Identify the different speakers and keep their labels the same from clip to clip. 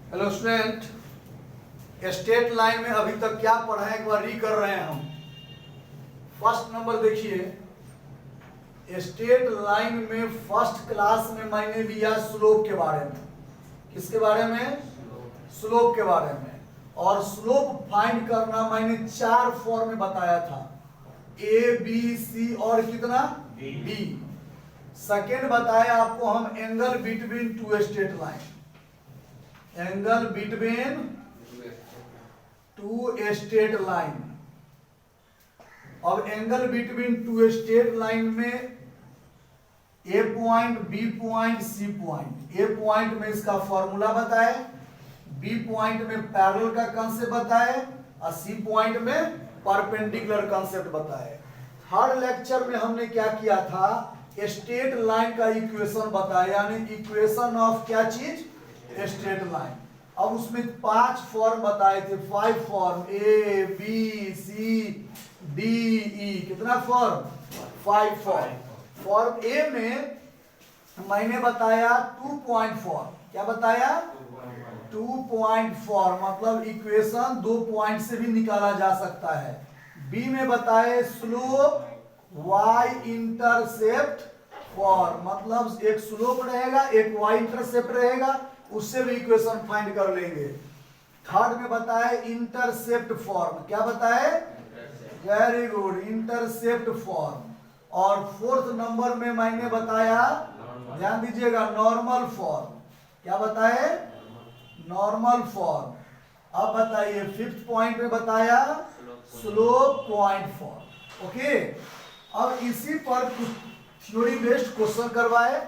Speaker 1: Hello student, straight line में अभी तक क्या पढ़ा है एक बार री कर रहे हैं हम। फर्स्ट नंबर देखिए, स्ट्रेट लाइन में फर्स्ट क्लास में मैंने लिया स्लोप के बारे में। किसके बारे में? स्लोप के बारे में। और स्लोप फाइंड करना मैंने 4 फॉर्म में बताया था, ए बी सी और कितना बी। सेकेंड बताया आपको हम angle between two straight line, angle between two straight line. अब angle between two straight line में A point, B point, C point. A point में इसका फॉर्मूला बताए, बी पॉइंट में पैरेलल का कंसेप्ट बताए और सी पॉइंट में परपेंडिकुलर कंसेप्ट बताए। थर्ड लेक्चर में हमने क्या किया था, स्ट्रेट लाइन का इक्वेशन बताया, यानी इक्वेशन ऑफ क्या चीज? Straight line. अब उसमें 5 फॉर्म बताए थे, 5 form, A B C D E. कितना फॉर्म? 5 फॉर्म। फॉर्म ए में मैंने बताया 2.4। क्या बताया? 2.4 मतलब इक्वेशन 2 पॉइंट से भी निकाला जा सकता है। बी में बताए स्लोप y इंटरसेप्ट फॉर्म, मतलब एक स्लोप रहेगा एक y इंटरसेप्ट रहेगा, उससे भी इक्वेशन फाइंड कर लेंगे। थर्ड में बताए इंटरसेप्ट फॉर्म। क्या बताए? Very good, intercept form. और फोर्थ नंबर में मैंने बताया, ध्यान दीजिएगा, नॉर्मल फॉर्म। क्या बताए? Normal form. अब बताइए फिफ्थ पॉइंट में बताया स्लोप पॉइंट फॉर्म। ओके, अब इसी पर कुछ थ्योरी बेस्ड क्वेश्चन करवाए।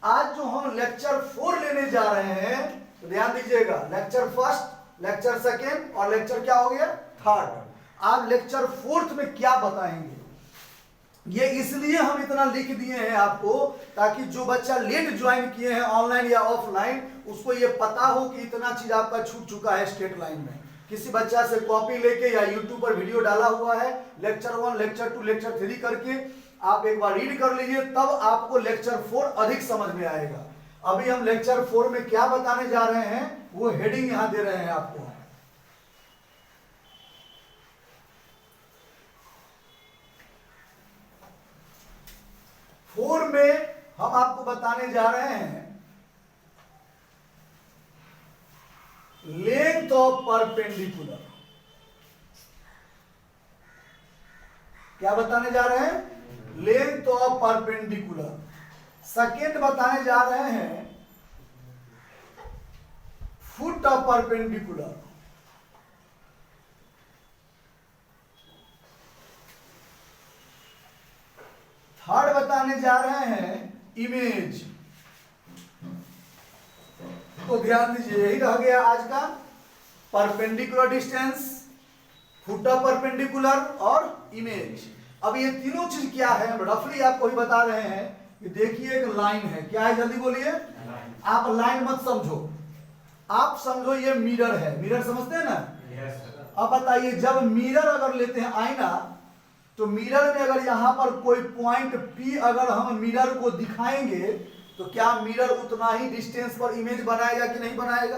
Speaker 1: आज जो हम लेक्चर 4 लेने जा रहे हैं, तो ध्यान दीजिएगा, लेक्चर फर्स्ट, लेक्चर सेकेंड और लेक्चर क्या हो गया? थर्ड। आप लेक्चर 4th में क्या बताएंगे? ये इसलिए हम इतना लिख दिए हैं आपको, ताकि जो बच्चा लेट ज्वाइन किए हैं ऑनलाइन या ऑफलाइन, उसको ये पता हो कि इतना चीज आपका छूट चुका है स्ट्रेट लाइन में। किसी बच्चा से कॉपी लेके या यूट्यूब पर वीडियो डाला हुआ है, लेक्चर 1, लेक्चर 2, लेक्चर 3 करके आप एक बार रीड कर लीजिए, तब आपको लेक्चर 4 अधिक समझ में आएगा। अभी हम लेक्चर 4 में क्या बताने जा रहे हैं, वो हेडिंग यहां दे रहे हैं आपको। फोर में हम आपको बताने जा रहे हैं लेंथ ऑफ परपेंडिकुलर। क्या बताने जा रहे हैं? Length of perpendicular. सेकेंड बताने जा रहे हैं फुट ऑफ परपेंडिकुलर। थर्ड बताने जा रहे हैं इमेज। तो ध्यान दीजिए, यही रह गया आज का, perpendicular distance, foot of perpendicular और इमेज। अब ये तीनों चीज क्या है, हम रफली आपको ही बता रहे हैं कि देखिए एक लाइन है। क्या है? जल्दी बोलिए। आप लाइन मत समझो, आप समझो ये मिरर है। मिरर समझते हैं ना? अब बताइए, जब मिरर अगर लेते हैं आईना, तो मिरर में अगर यहां पर कोई पॉइंट P अगर हम मिरर को दिखाएंगे, तो क्या मिरर उतना ही डिस्टेंस पर इमेज बनाएगा कि नहीं बनाएगा?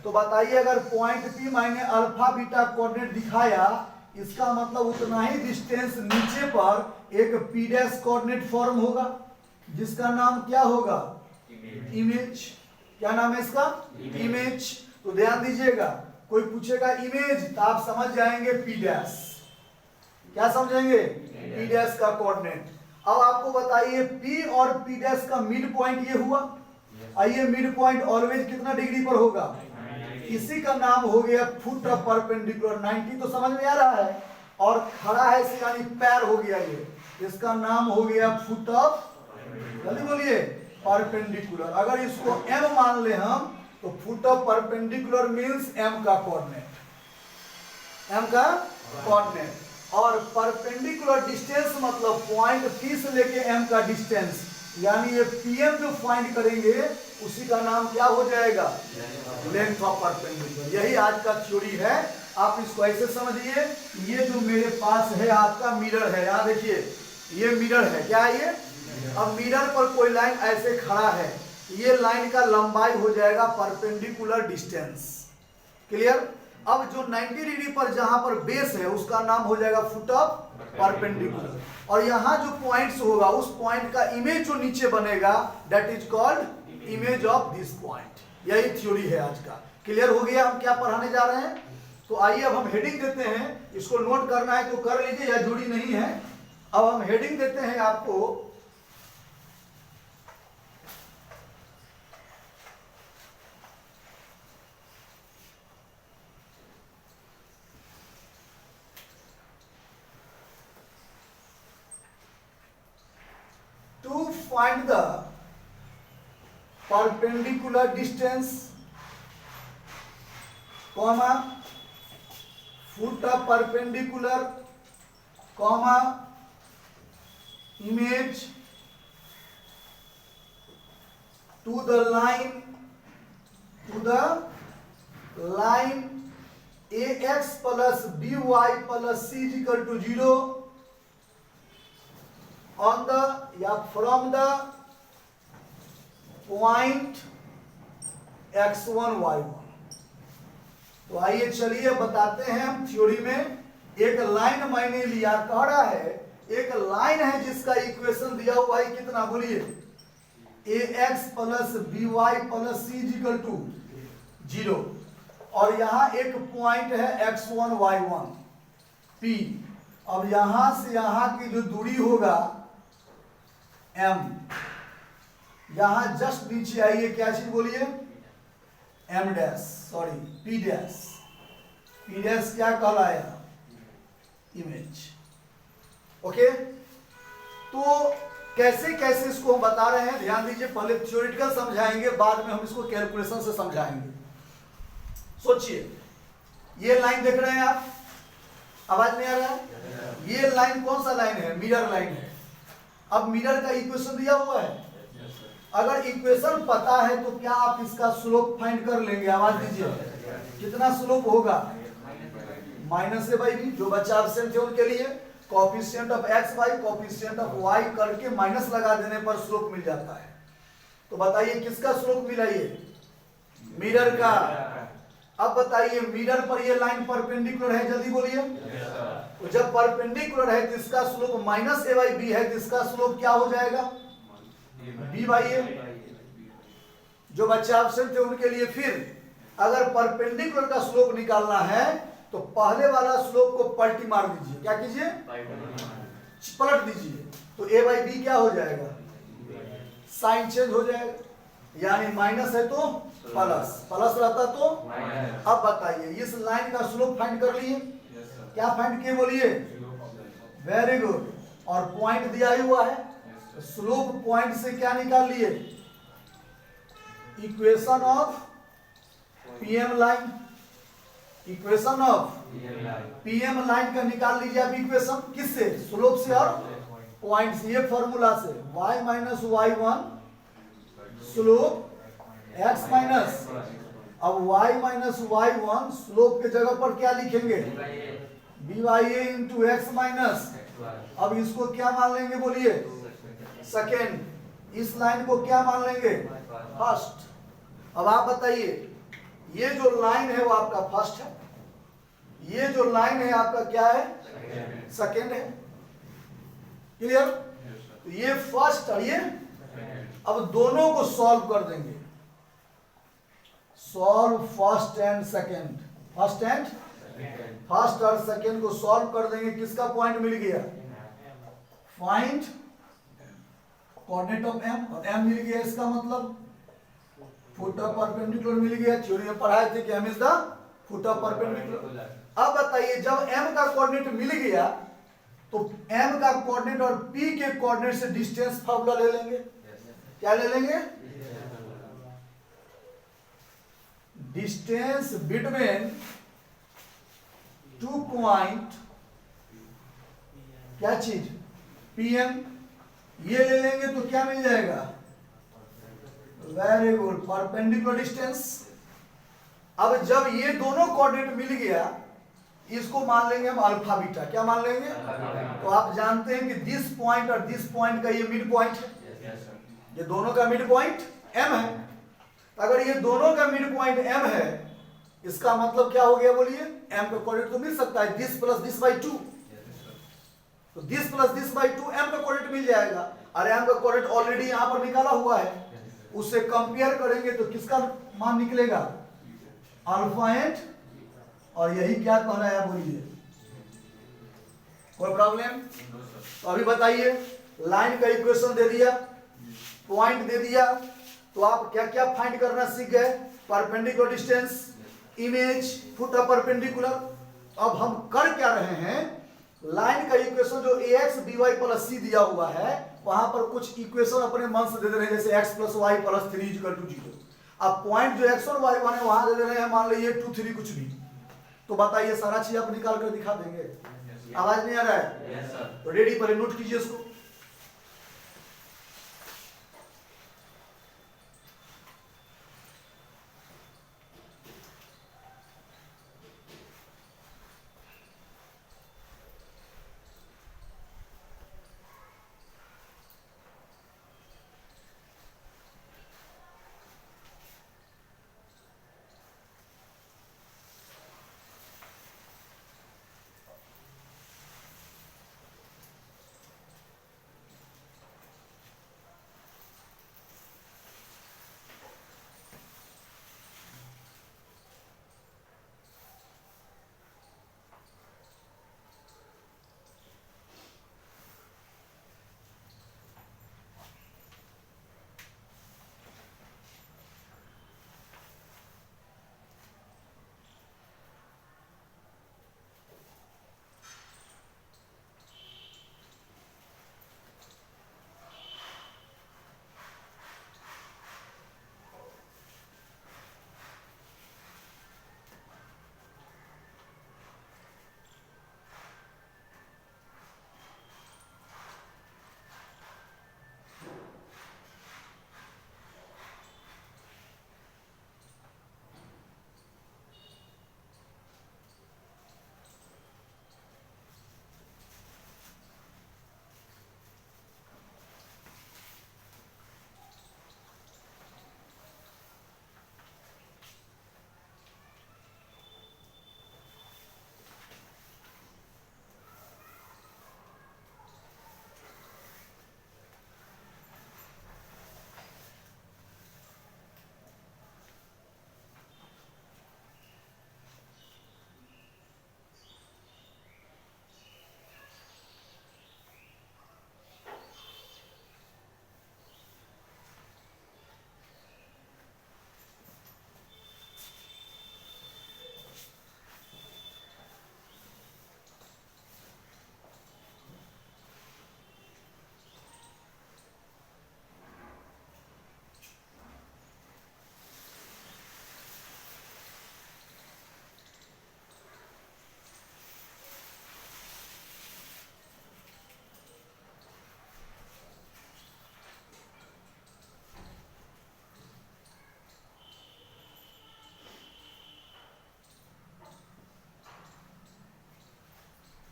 Speaker 1: तो बताइए, अगर पॉइंट P मैंने अल्फा बीटा कोऑर्डिनेट दिखाया, इसका मतलब उतना ही डिस्टेंस नीचे पर एक P डैश कोऑर्डिनेट फॉर्म होगा, जिसका नाम क्या होगा? इमेज। क्या नाम है इसका? इमेज। तो ध्यान दीजिएगा, कोई पूछेगा इमेज, तो आप समझ जाएंगे P डैश। क्या समझेंगे? P डैश का कोऑर्डिनेट। अब आपको बताइए P और P डैश का मिड पॉइंट ये हुआ। आइए, मिड पॉइंट ऑलवेज कितना डिग्री पर होगा? इसी का नाम हो गया फुट ऑफ परपेंडिकुलर। 90 तो समझ में आ रहा है, और खड़ा है इसे यानी पैर हो गया ये, इसका नाम हो गया फुट ऑफ, जल्दी बोलिए, परपेंडिकुलर। अगर इसको m मान ले हम, तो foot of perpendicular means m का कोऑर्डिनेट, m का कोऑर्डिनेट। और परपेंडिकुलर डिस्टेंस मतलब पॉइंट P से लेके m का डिस्टेंस, यानी ये PM जो फाइंड करेंगे उसी का नाम क्या हो जाएगा? Length of perpendicular. यही आज का थ्योरी है। आप इसको ऐसे समझिए, ये जो मेरे पास है आपका मिरर है, यहां देखिए ये मिरर है। क्या है ये? अब मिरर पर कोई लाइन ऐसे खड़ा है, ये लाइन का लंबाई हो जाएगा परपेंडिकुलर डिस्टेंस। क्लियर। अब जो 90 डिग्री पर जहां पर बेस है उसका नाम हो जाएगा फुट ऑफ परपेंडिकुलर, और यहाँ जो पॉइंट्स होगा उस पॉइंट का इमेज जो नीचे बनेगा that is called image of this point. यही थ्योरी है आज का। क्लियर हो गया हम क्या पढ़ाने जा रहे हैं? तो आइए अब हम हेडिंग देते हैं, इसको नोट करना है तो कर लीजिए या जुड़ी नहीं है। अब हम हेडिंग देते हैं आपको, to find the perpendicular distance, comma foot of perpendicular, comma image to the line ax plus by plus c is equal to 0 on the या from the point x1 y1। तो आइए चलिए बताते हैं हम थ्योरी में। एक लाइन मैंने लिया, कह रहा है एक लाइन है जिसका इक्वेशन दिया हुआ है कितना, बोलिए, ax plus by plus c is equal to 0, और यहाँ एक पॉइंट है x1 y1 p। अब यहां से यहां की जो दूरी होगा m, यहां जस्ट नीचे आइए, क्या चीज बोलिए, m dash, sorry p dash. p dash क्या कहलाया, इमेज। ओके, तो कैसे कैसे इसको हम बता रहे हैं, ध्यान दीजिए। पहले थ्योरेटिकल समझाएंगे, बाद में हम इसको कैलकुलेशन से समझाएंगे। सोचिए, ये लाइन देख रहे हैं आप, आवाज नहीं आ रहा है? ये लाइन कौन सा लाइन है, मिरर लाइन है। अब मिरर का इक्वेशन दिया हुआ है, अगर इक्वेशन पता है तो क्या आप इसका स्लोप फाइंड कर लेंगे? आवाज दीजिए, कितना स्लोप होगा, माइनस ए बाई बी। जो बच्चा एब्सेंट थे उनके लिए coefficient of x by coefficient of y करके माइनस लगा देने पर स्लोप मिल जाता है। तो बताइए किसका स्लोप मिला, ये मिरर का। अब बताइए मिरर पर ये लाइन परपेंडिकुलर है, जल्दी बोलिए। तो जब परपेंडिकुलर है तो इसका slope minus A by B है, तो इसका स्लोप क्या हो जाएगा, बी बाई ए। जो बच्चे एब्सेंट थे उनके लिए फिर अगर परपेंडिकुलर का स्लोप निकालना है तो पहले वाला स्लोप को पलटी मार दीजिए, क्या कीजिए, पलट दीजिए। तो ए बाई बी क्या हो जाएगा, साइन चेंज हो जाएगा, यानी माइनस है तो प्लस, प्लस रहता तो माइनस। अब बताइए इस लाइन का स्लोप फाइंड कर लिए, क्या फाइंड किए बोलिए, वेरी गुड। और पॉइंट दिया ही हुआ है, स्लोप पॉइंट से क्या निकाल लिए, equation of PM line. Equation of PM line का निकाल लीजिए आप इक्वेशन, किससे, स्लोप से और पॉइंट से। ये फॉर्मूला से y minus y1 slope x minus, अब y माइनस y1 स्लोप के जगह पर क्या लिखेंगे, B by A into X minus. अब इसको क्या मान लेंगे बोलिए, सेकेंड। इस लाइन को क्या मान लेंगे, फर्स्ट। अब आप बताइए, ये जो लाइन है वो आपका फर्स्ट है, ये जो लाइन है आपका क्या है, सेकेंड है। क्लियर? तो ये फर्स्ट और ये, अब दोनों को सॉल्व कर देंगे, solve first and second, first and first और सेकेंड को सॉल्व कर देंगे। किसका पॉइंट मिल गया, फाइंड कोऑर्डिनेट ऑफ m, और m मिल गया, इसका मतलब फुट ऑफ परपेंडिकुलर मिल गया। थ्योरी में पढ़ाए थे कि m is the foot of perpendicular. अब बताइए जब m का कोऑर्डिनेट मिल गया तो m का कोऑर्डिनेट और p के कोऑर्डिनेट से डिस्टेंस फार्मूला ले लेंगे। क्या ले लेंगे, डिस्टेंस बिटवीन टू पॉइंट, क्या चीज, pm, ये ले लेंगे तो क्या मिल जाएगा, वेरी गुड, परपेंडिकुलर डिस्टेंस। अब जब ये दोनों कोऑर्डिनेट मिल गया, इसको मान लेंगे हम अल्फा बीटा। क्या मान लेंगे, तो आप जानते हैं कि दिस पॉइंट और दिस पॉइंट का ये मिड पॉइंट है, ये दोनों का मिड पॉइंट m है। अगर ये दोनों का मिड पॉइंट m है, इसका मतलब क्या हो गया बोलिए, m का कोऑर्डिनेट तो मिल सकता है, दिस प्लस दिस बाई 2, तो this plus this by 2 m का कोऑर्डिनेट मिल जाएगा। और m का कोऑर्डिनेट ऑलरेडी यहां पर निकाला हुआ है, उससे कंपेयर करेंगे तो किसका मान निकलेगा, अल्फा एंड, और यही क्या कहना है बोलिए, कोई प्रॉब्लम? तो अभी बताइए, लाइन का इक्वेशन दे दिया, पॉइंट दे दिया, तो आप क्या क्या फाइंड करना सीख गए, perpendicular distance, image, foot of perpendicular. अब हम कर क्या रहे हैं, लाइन का इक्वेशन जो ax by प्लस c दिया हुआ है, वहां पर कुछ इक्वेशन अपने मन से दे दे रहे हैं, जैसे x plus Y plus 3 equal to 0। अब पॉइंट जो x और y1 है वहां दे दे रहे हैं, मान लीजिए 2 3 कुछ भी, तो बताइए सारा चीज आप निकाल कर दिखा देंगे? आवाज नहीं आ रहा है? तो रेडी, पहले नोट कीजिए इसको।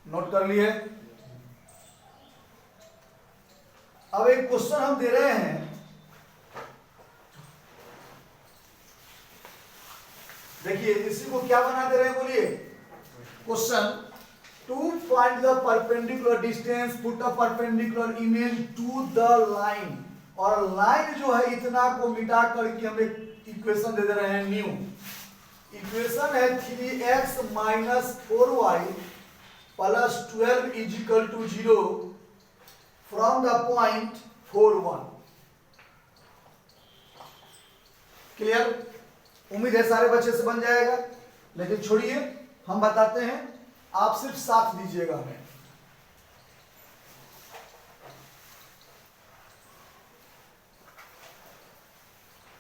Speaker 1: नोट कर लिए? अब एक क्वेश्चन हम दे रहे हैं, देखिए इसी को क्या बना दे रहे हैं बोलिए, question to find the perpendicular distance, put a perpendicular image to the line. और लाइन जो है इतना को मिटा करके हम एक इक्वेशन दे दे रहे हैं न्यू। इक्वेशन है 3x minus 4y plus 12 is equal to 0 from the point 4 1। Clear? उम्मीद है सारे बच्चे से बन जाएगा, लेकिन छोड़िए हम बताते हैं, आप सिर्फ साथ दीजिएगा हमें।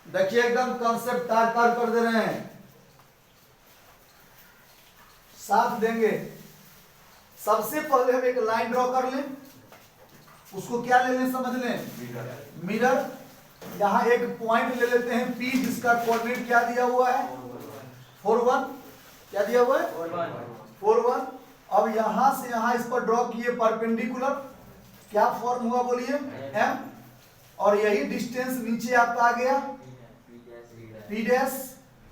Speaker 1: देखिए एकदम कॉन्सेप्ट तार तार कर दे रहे हैं, साथ देंगे। सबसे पहले हम एक लाइन ड्रॉ कर लें, उसको क्या ले लें समझ लें, मिरर। यहां एक पॉइंट ले लेते हैं P, जिसका कोऑर्डिनेट क्या दिया हुआ है 4 1। क्या दिया हुआ है 4 1। अब यहां से यहां इस पर ड्रॉ किए परपेंडिकुलर, क्या फॉर्म हुआ बोलिए M। और यही डिस्टेंस नीचे आपका आ गया पी डैश,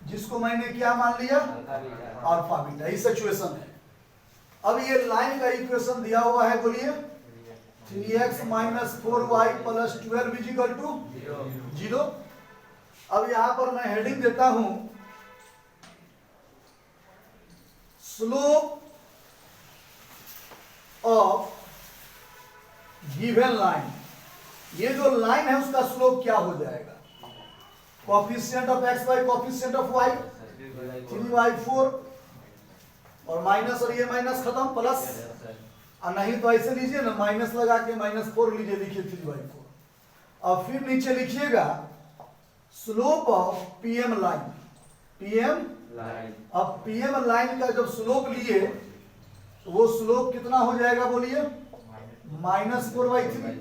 Speaker 1: जिसको मैंने क्या मान लिया अल्फा बीटा। ये सिचुएशन है। अब ये लाइन का इक्वेशन दिया हुआ है, बोलिए 3x minus 4y plus 12 is equal to 0। अब यहां पर मैं हेडिंग देता हूं स्लोप ऑफ गिवन लाइन। ये जो लाइन है उसका स्लोप क्या हो जाएगा? Coefficient of x by coefficient of y 3y4 और माइनस, और ये माइनस खत्म, प्लस, और नहीं तो ऐसे लीजिए ना, माइनस लगा के -4 लीजिए, लिखिए 3y4। और फिर नीचे लिखिएगा slope of PM line. PM line, अब पीएम लाइन का जब स्लोप लिए तो वो स्लोप कितना हो जाएगा, बोलिए -4/3।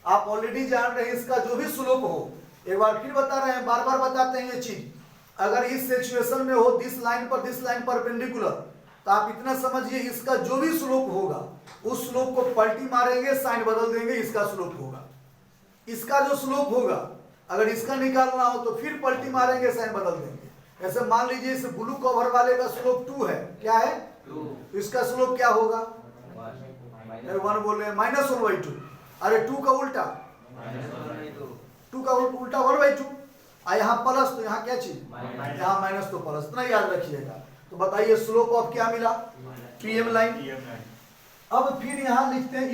Speaker 1: आप ऑलरेडी जान रहे हैं इसका जो भी स्लोप हो, एक बार फिर बता रहे हैं, बार बार बताते हैं ये चीज। अगर इस सिचुएशन में हो दिस लाइन परपेंडिकुलर, तो आप इतना समझिए इसका जो भी स्लोप होगा उस स्लोप को पलटी मारेंगे, साइन बदल देंगे, इसका स्लोप होगा। इसका जो स्लोप होगा अगर इसका निकालना हो तो फिर पलटी मारेंगे, साइन बदल देंगे। ऐसे मान लीजिए इस ब्लू कवर वाले का स्लोप 2 है, क्या है 2, तो इसका स्लोप क्या होगा 1 बोल रहे हैं -1/2। अरे 2 का उल्टा 2 का उल्टा 1/2, यहाँ प्लस तो यहाँ क्या चीज, यहाँ माइनस तो प्लस, इतना याद रखिएगा। तो बताइए स्लोप ऑफ क्या मिला, पीएम लाइन। अब फिर यहां लिखते हैं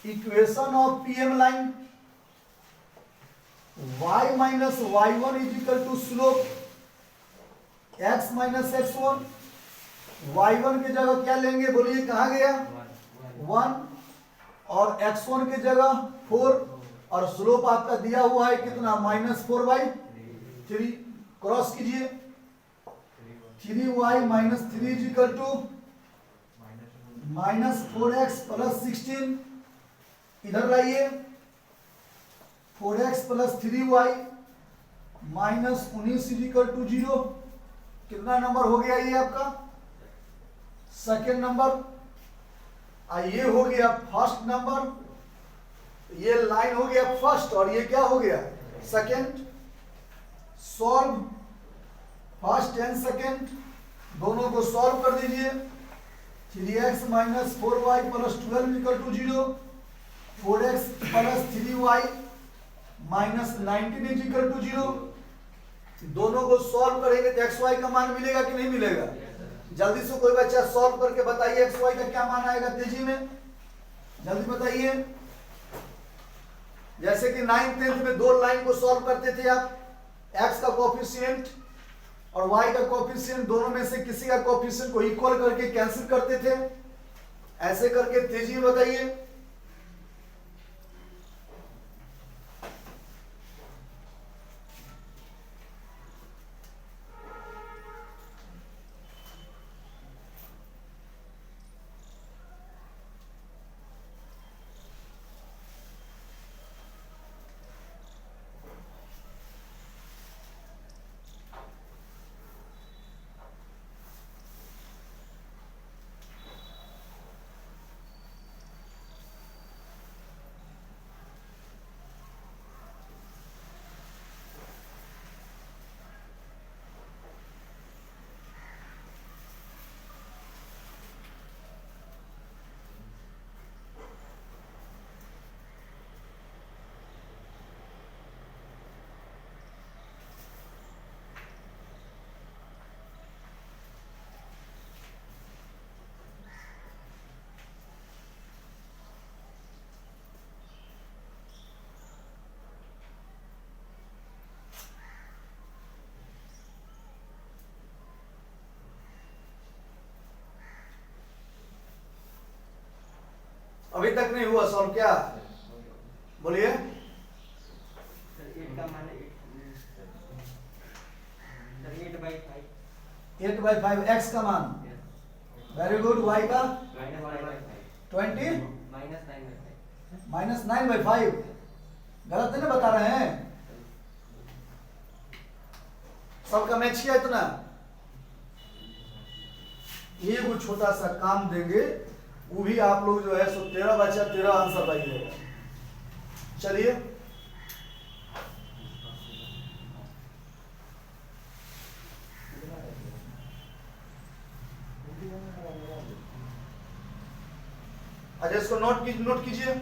Speaker 1: equation of PM line, y minus y1 is equal to slope x minus x1। y1 की जगह क्या लेंगे, बोलिए कहाँ गया 1, और x1 की जगह 4, और स्लोप आपका दिया हुआ है कितना -4/3। क्रॉस कीजिए 3y minus 3 is equal to -4x plus 16। इधर लाइए 4x plus 3y minus 19 is equal to 0। कितना नंबर हो गया ये आपका सेकेंड नंबर। ये हो गया फर्स्ट नंबर, ये लाइन हो गया फर्स्ट, और ये क्या हो गया second. Solve first and second, दोनों को सॉल्व कर दीजिए। 3x minus 4y plus 12 equal to 0, 4x plus 3y minus 19 is equal to 0। दोनों को सॉल्व करेंगे तो x y का मान मिलेगा कि नहीं मिलेगा? जल्दी से कोई बच्चा सॉल्व करके बताइए x y का क्या मान आएगा, तेजी में जल्दी बताइए। जैसे कि 9th 10th में 2 लाइन को सॉल्व करते थे आप, x का कोएफिशिएंट और y का कोएफिशिएंट, दोनों में से किसी का कोएफिशिएंट को इक्वल करके कैंसिल करते थे। ऐसे करके तेजी में बताइए। अभी तक नहीं हुआ सॉल्व, क्या बोलिए? 8/5 x का मान, वेरी गुड। y का 20 -9/5, गलत है ना बता रहे हैं? सबका मैच किया इतना। ये वो छोटा सा काम देंगे, वो भी आप लोग जो है सो 13 बचा 13 आंसर पाइएगा। चलिए अच्छा, इसको नोट कीजिए।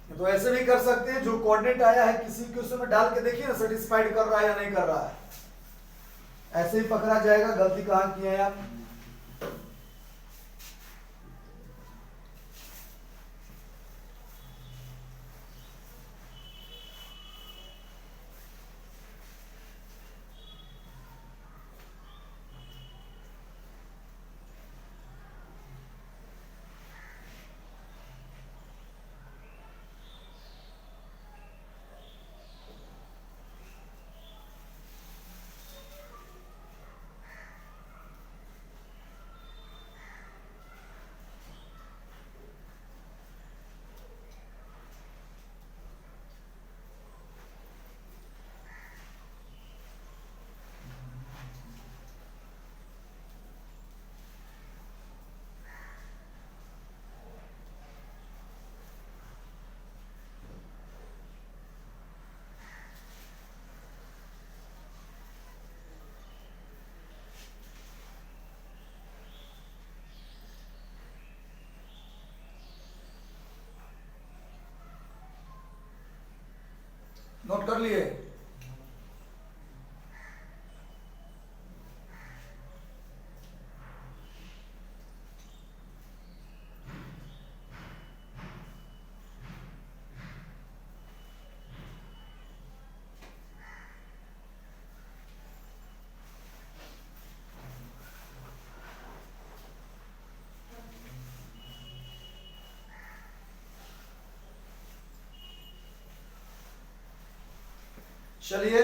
Speaker 1: तो ऐसे भी कर सकते हैं, जो कोऑर्डिनेट आया है किसी के उसमें डाल के देखिए ना, सेटिस्फाइड कर रहा है या नहीं कर रहा है। ऐसे ही पकड़ा जाएगा। गलती कहाँ की है आप? नोट कर लिए? चलिए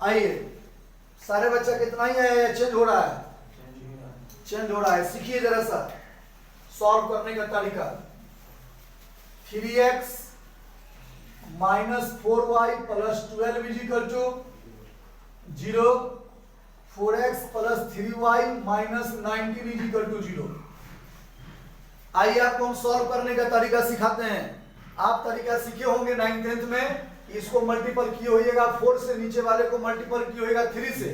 Speaker 1: आइए, सारे बच्चा कितना ही आया है? चेंज हो रहा है? चेंज हो रहा है। सीखिए जरा सा सॉल्व करने का तरीका। 3x minus 4y plus 12 is equal to 0, 4x plus 3y minus 19 is equal to 0। आइए आपको हम सॉल्व करने का तरीका सिखाते हैं। आप तरीका सीखे होंगे 9th में। इसको मल्टीपल किए होइएगा 4 से, नीचे वाले को मल्टीपल किए होइएगा 3 से।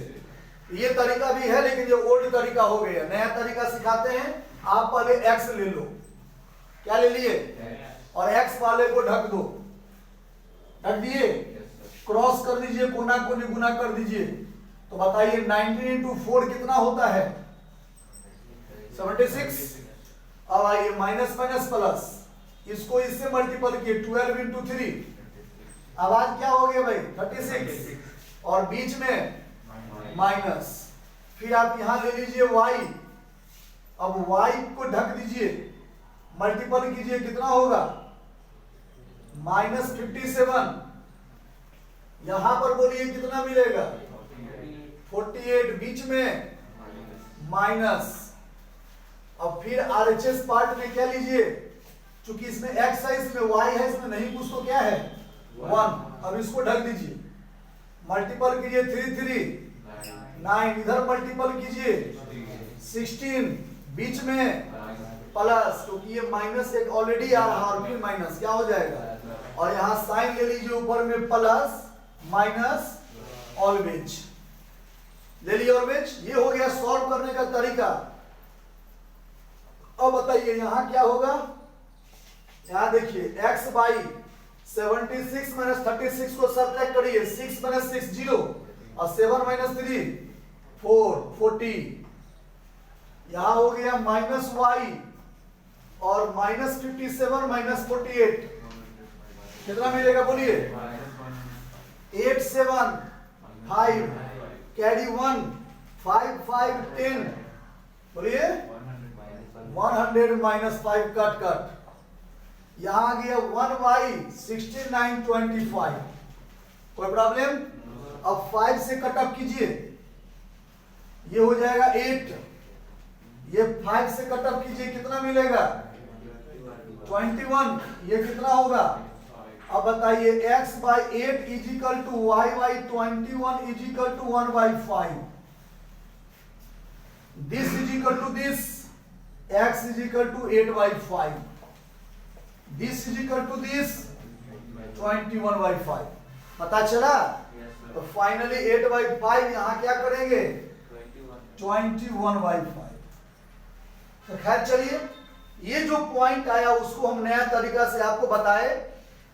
Speaker 1: ये तरीका भी है, लेकिन ये ओल्ड तरीका हो गया। नया तरीका सिखाते हैं। आप पहले x ले लो। क्या ले लिए? और x वाले को ढक दो। ढक दिए? क्रॉस कर दीजिए, कोना कोनी गुना कर दीजिए। तो बताइए 19 इंटू 4 कितना होता है? 76। अब आइए माइनस माइनस प्लस, इसको इससे मल्टीपल किए 12 इंटू 3। अब आज क्या हो गया भाई? 36। और बीच में माइनस। फिर आप यहां ले लीजिए y। अब y को ढक दीजिए, मल्टीपल कीजिए, कितना होगा? माइनस 57। यहां पर बोलिए कितना मिलेगा? 48। बीच में माइनस। अब फिर RHS पार्ट में क्या लीजिए? चूंकि इसमें x है, इसमें y है, इसमें नहीं कुछ, तो क्या है? 1। अब इसको ढक दीजिए, मल्टीपल कीजिए 3 9, इधर मल्टीपल कीजिए 16, बीच में प्लस, क्योंकि ये माइनस एक ऑलरेडी आ रहा और फिर माइनस, क्या हो जाएगा? और यहाँ साइन ले लीजिए, ऊपर में प्लस माइनस ऑलवेज ले लिया। ऑलवेज ये हो गया सॉल्व करने का तरीका। अब बताइए यहां क्या होगा? यहां देखिए x बाई 76 माइनस 36 को सब्ट्रैक्ट करिए। 6 माइनस 6 0, और 7 माइनस 3 4 40। यहां हो गया माइनस y और माइनस 57 माइनस 48 कितना मिलेगा? बोलिए 8 7 5 कैरी 1 5 5 10। बोलिए 100 माइनस 5 कट कट। यहां आ गया 1y 69 25। कोई प्रॉब्लम? अब 5 से कट ऑफ कीजिए, ये हो जाएगा 8। ये 5 से कट ऑफ कीजिए, कितना मिलेगा? 21, ये कितना होगा? अब बताइए x by 8 is equal to y by 21 is equal to 1 by 5. This is equal to this, x is equal to 8 by 5. This is equal to this 21 by 5. पता चला? तो फाइनली 8 बाई 5 यहां क्या करेंगे? 21 बाई 5. तो खैर चलिए, ये जो पॉइंट आया उसको हम नया तरीका से आपको बताए,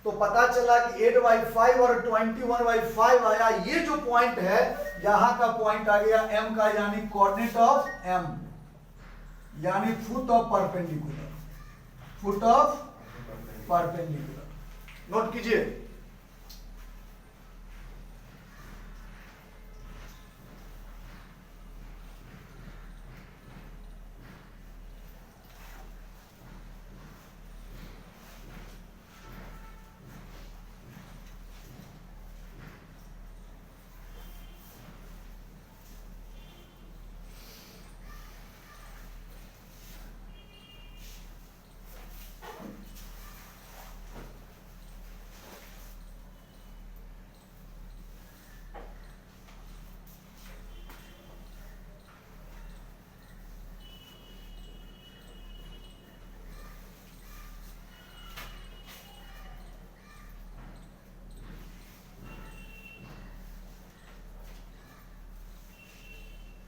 Speaker 1: तो पता चला कि 8 बाई 5 और 21 बाई 5 आया. ये जो पॉइंट है यहां का पॉइंट आ गया m का, यानी कोऑर्डिनेट ऑफ m, यानी foot of perpendicular. Foot of perpendicular note कीजिए.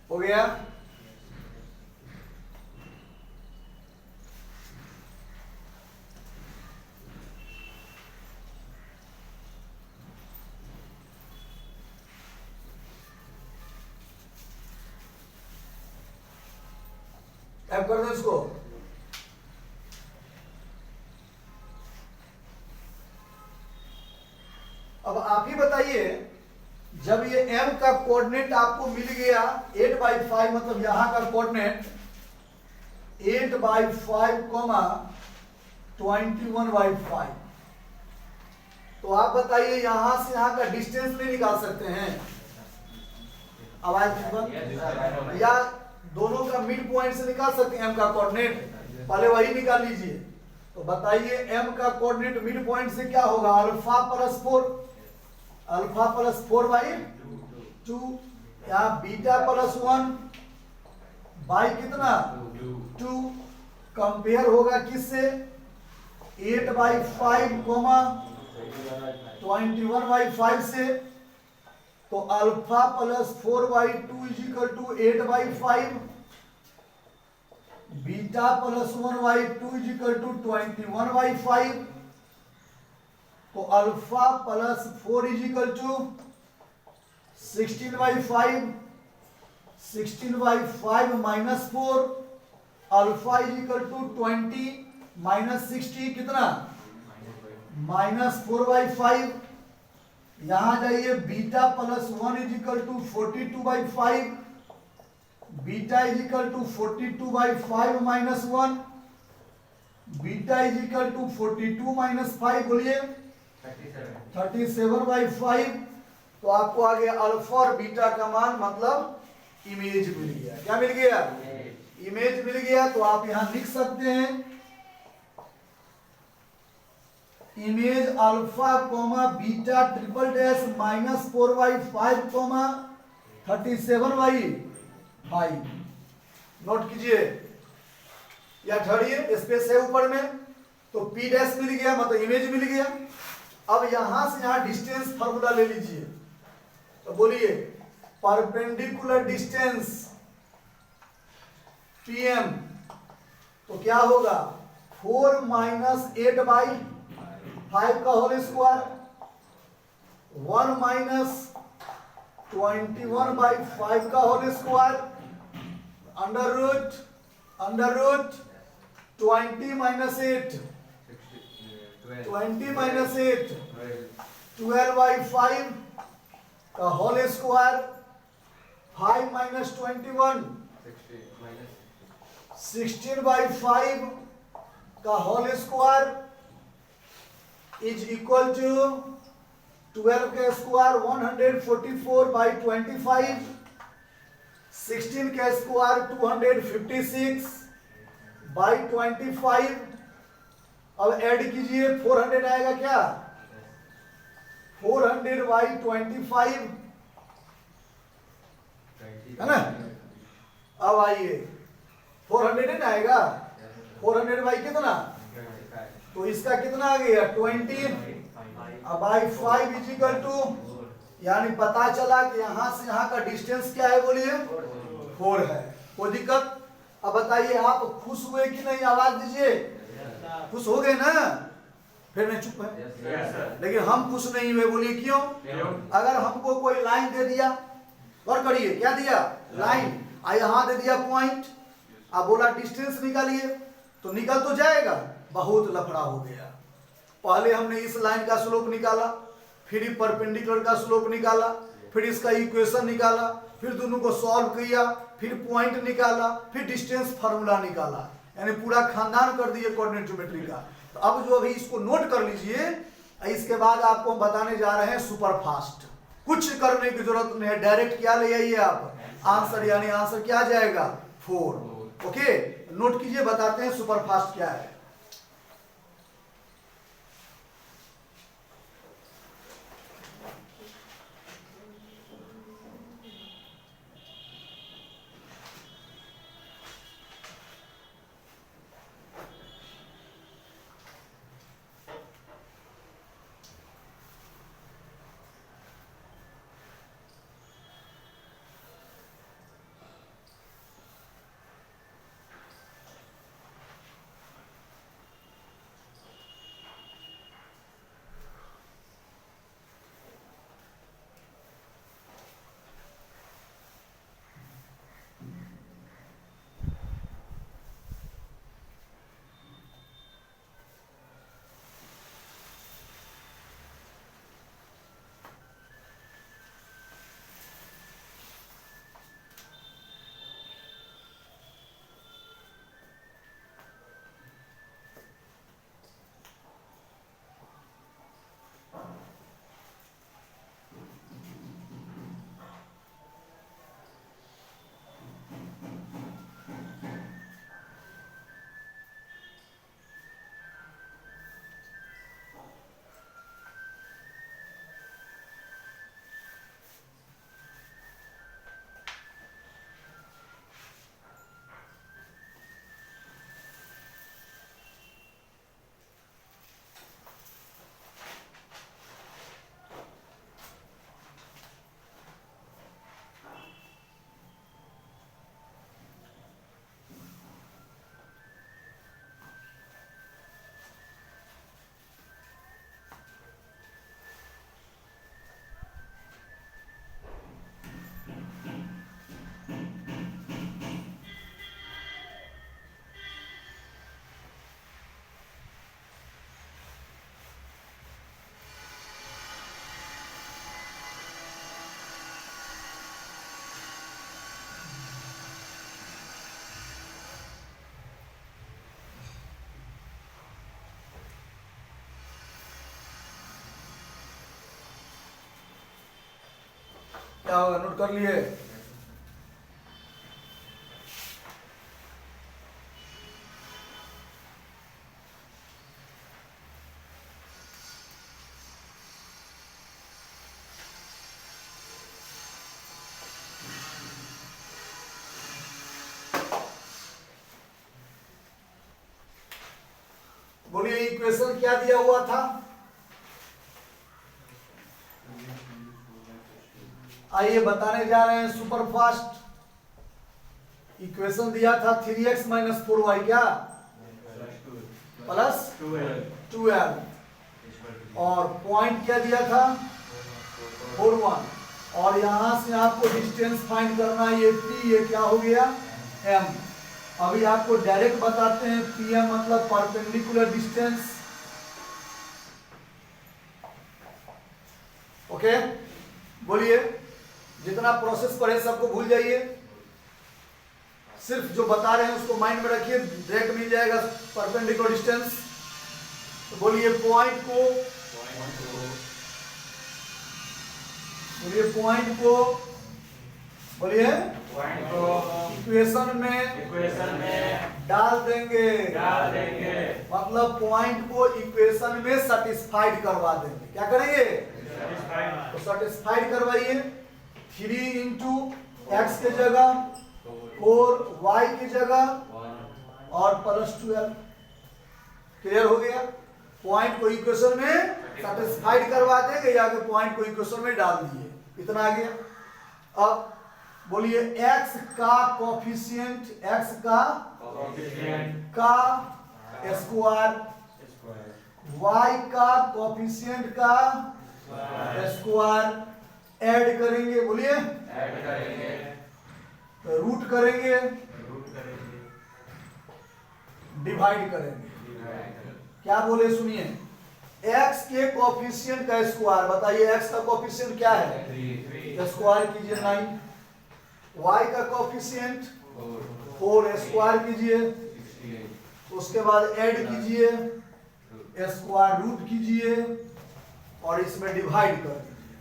Speaker 1: हो गया? टाइप कर दो इसको. अब आप ही बताइए, जब ये m का कोऑर्डिनेट आपको मिल गया 8 बाई 5, मतलब यहां का कोऑर्डिनेट 8 बाई 5 कोमा 21 बाई 5, तो आप बताइए यहां से यहां का डिस्टेंस नहीं निकाल सकते हैं? आवाज या दोनों का मिड पॉइंट से निकाल सकते हैं m का कोऑर्डिनेट? पहले वही निकाल लीजिए. तो बताइए m का कोऑर्डिनेट मिड पॉइंट से क्या होगा? Alpha plus 4, alpha plus 4 by 2, या बीटा प्लस 1 बाई कितना? 2. कंपेयर होगा किससे? 8 बाई 5 कोमा 21 बाई 5 से. तो alpha plus 4 by 2 is equal to 8 by 5. Beta plus 1 by 2 is equal to 21 by 5. तो alpha plus 4 is equal to 16 by 5. 16 by 5 minus 4. Alpha is equal to 20 minus 60 कितना? Minus 4 by 5. यहां जाइए, beta plus 1 is equal to 42 by 5. Beta is equal to 42 by 5 minus 1. Beta is equal to 42 minus 5, बोलिए 37 by 5. तो आपको आ गया alpha और beta का मान, मतलब इमेज मिल गया. क्या मिल गया? इमेज मिल गया. तो आप यहां लिख सकते हैं image alpha comma beta triple dash minus 4 by 5 comma 37 by 5. Note कीजिए या ठहरिए, स्पेस है ऊपर में, तो पी डैश मिल गया, मतलब इमेज मिल गया. अब यहां से यहां डिस्टेंस फार्मूला ले लीजिए. तो बोलिए परपेंडिकुलर डिस्टेंस पीएम, तो क्या होगा? 4 माइनस 8 बाई 5 का होल स्क्वायर, 1 माइनस 21 बाई 5 का whole square, under root 20 minus 8, 20 minus 8, 12 by 5 का होल स्क्वायर, 5 माइनस 21, 16 बाई 5 का whole square is equal to 12 का स्क्वायर 144 बाई 25, 16 का स्क्वायर 256 बाई 25, अब ऐड कीजिए, 400 आएगा क्या, 400 बाई 25 है ना। अब आइए 400 है ना आएगा, 400 बाई कितना, तो इसका कितना आ गया 20, अब बाई 5 इज इक्वल टू, यानी पता चला कि यहां से यहां का डिस्टेंस क्या है, बोलिए 4 है। कोई दिक्कत। अब बताइए आप खुश हुए कि नहीं, आवाज दीजिए, खुश हो गए ना, फिर नहीं चुप है। लेकिन हम खुश नहीं हुए, बोलिए क्यों। अगर हमको कोई लाइन दे दिया, और करिए क्या दिया, लाइन, यहां दे दिया पॉइंट, अब बोला डिस्टेंस निकालिए, तो निकल तो जाएगा, बहुत लफड़ा हो गया। पहले हमने इस लाइन का स्लोप निकाला, फिर परपेंडिकुलर का स्लोप निकाला, फिर इसका इक्वेशन निकाला, फिर दोनों को सॉल्व किया, फिर पॉइंट निकाला, फिर डिस्टेंस फार्मूला निकाला, यानी पूरा खानदान कर दिए कोऑर्डिनेट ज्योमेट्री का। तो अब जो अभी इसको नोट कर लीजिए, इसके बाद आपको हम बताने जा रहे हैं सुपर फास्ट। कुछ करने की जरूरत नहीं है, डायरेक्ट क्या ले आइए आप, आंसर, यानी आंसर क्या आ जाएगा 4। ओके, नोट कीजिए, बताते हैं सुपर फास्ट क्या है। क्या होगा, नोट कर लिए। बोलिए इक्वेशन क्या दिया हुआ था, आइए बताने जा रहे हैं सुपर फास्ट। इक्वेशन दिया था 3x माइनस 4y क्या प्लस 2l, और पॉइंट क्या दिया था 4, और यहां से आपको डिस्टेंस फाइंड करना है, ये p, ये क्या हो गया m। अभी आपको डायरेक्ट बताते हैं, pm मतलब परपेंडिकुलर डिस्टेंस। ओके, बोलिए, जितना प्रोसेस पढ़े सबको भूल जाइए, सिर्फ जो बता रहे हैं उसको माइंड में रखिए, डायरेक्ट मिल जाएगा परपेंडिकुलर डिस्टेंस। तो बोलिए पॉइंट को बोलिए
Speaker 2: पॉइंट को
Speaker 1: इक्वेशन में डाल देंगे मतलब पॉइंट को इक्वेशन में सेटिस्फाइड करवा देंगे। क्या करेंगे? तो सेटिस्फाइड करवाइए। 3 इंटू एक्स के जगह 4 वाई की जगह और प्लस 12। क्लियर हो गया? पॉइंट को इक्वेशन में सेटिस्फाइड करवा देंगे या फिर पॉइंट को इक्वेशन में डाल दिए। इतना आ गया। अब बोलिए x का कोफिशिएंट x का स्क्वायर y का कोफिशिएंट का स्क्वायर ऐड करेंगे। बोलिए रूट करेंगे डिवाइड करेंगे। क्या बोले सुनिए, x के कोफिशिएंट का स्क्वायर बताइए। x का कोफिशिएंट क्या है? स्क्वायर कीजिए 9। y का कोफिशिएंट 4 स्क्वायर कीजिए। उसके बाद ऐड कीजिए स्क्वायर रूट कीजिए और इसमें डिवाइड कर दीजिए।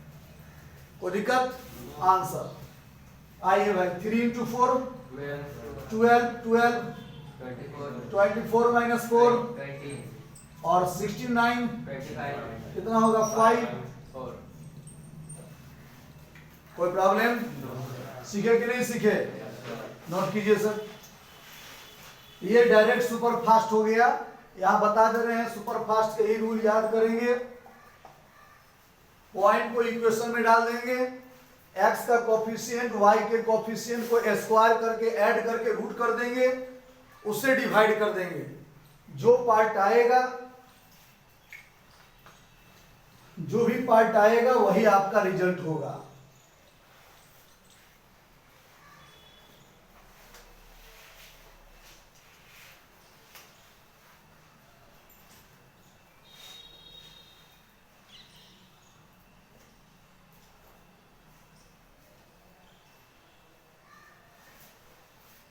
Speaker 1: कोई दिक्कत? आंसर आइए भाई। 3 इंटू 4 12 24 माइनस 4 और 69 कितना होगा? 5। कोई प्रॉब्लम? सीखे कि नहीं सीखे? नोट कीजिए सर। ये डायरेक्ट सुपर फास्ट हो गया। यहां बता दे रहे हैं सुपर फास्ट के ही रूल याद करेंगे। पॉइंट को इक्वेशन में डाल देंगे, x का कोफिशिएंट y के कोफिशिएंट को स्क्वायर करके ऐड करके रूट कर देंगे, उससे डिवाइड कर देंगे। जो भी पार्ट आएगा वही आपका रिजल्ट होगा।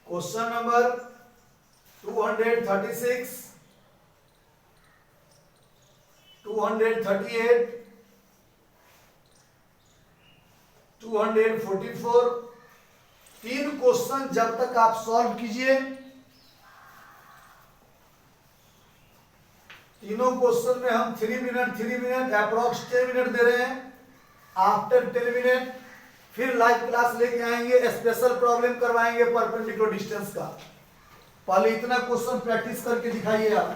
Speaker 1: क्वेश्चन नंबर 236, 238, 244 तीन क्वेश्चन जब तक आप सॉल्व कीजिए, तीनों क्वेश्चन में हम 3 मिनट अप्रोक्स 10 मिनट दे रहे हैं। आफ्टर 10 मिनट फिर लाइव क्लास लेके आएंगे, स्पेशल प्रॉब्लम करवाएंगे परपेंडिकुलर डिस्टेंस का। पहले इतना क्वेश्चन प्रैक्टिस करके दिखाइए आप।